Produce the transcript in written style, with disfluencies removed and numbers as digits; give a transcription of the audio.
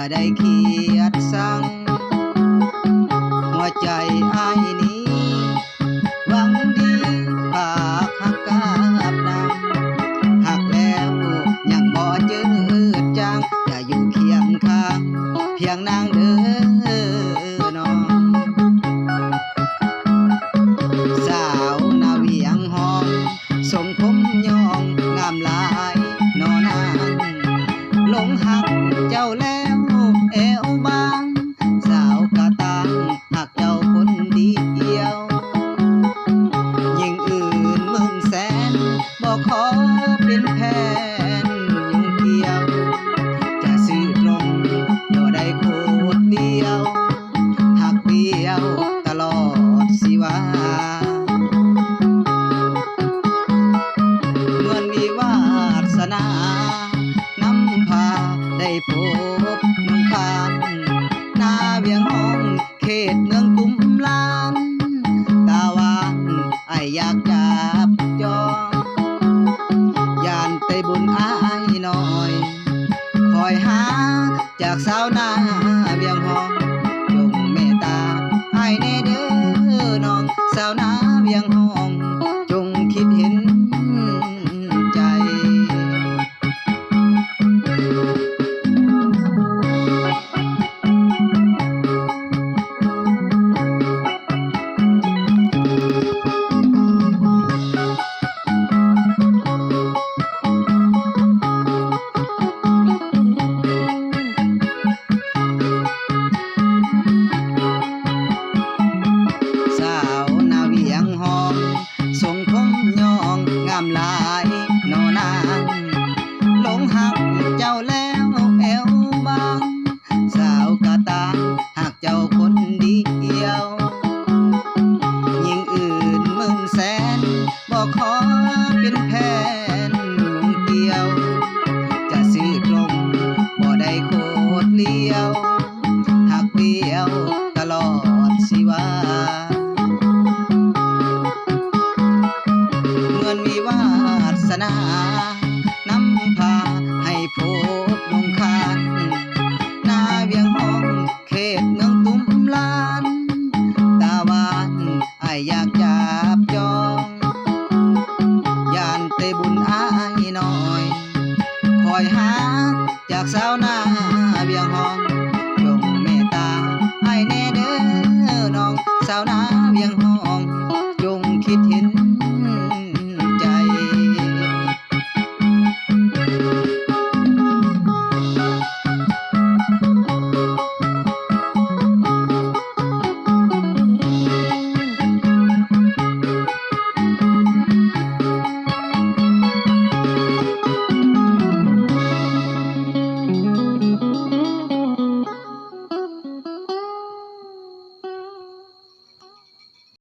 าได้เขียดสั่งหัวใจอ้ายนี้หวังดีปากหักกับนางหักแล้วยังบ่เจอจังอย่าอยู่เคียงข้างเพียงนางเด้อน้องสาวนาเวียงหอมทรงผมยองงามหลายนอนางหลงหักเจ้าแล้วเอวบางสาวกะตังหักเจ้าคนเดียวยิ่งอื่นหมื่นแสนบอกขอเป็นแผนยุ่งเกี่ยวจะซื้อตรงบ่ได้โคตรเดียวหักเดียวตลอดสิว่าเหมือนมีวาสนานำพาได้พบนุ่งคานนาเวียงห้องเขตเมืองกุมลานตาหวานไออยากจับจองยานไตบุญอ้ายน้อยคอยหาจากสาวนาเวียงห้องจงเมตตาไอแน่เด้อน้องสาวนาเวียงห้องจงคิดเห็นใจทรงผมยองงามหลายนอนางหลงหักเจ้าแล้วแอวบางสาวกะตางหักเจ้าคนเดียวยิ่งอื่นหมื่นแสนบอกขอเป็นแผนยุ่งเกี่ยวจะซื้อตรงบ่ได้โคตรเลี้ยวหักเดียวตลอดสิว่ามีวาสนานำพาให้พบลงคานนาเวียงห้องเขตเมืองตุ้มลานตาหวานไออยากจับจองยานเตบุญอ้ายน้อยคอยหาจากสาวนาเวียงห้อง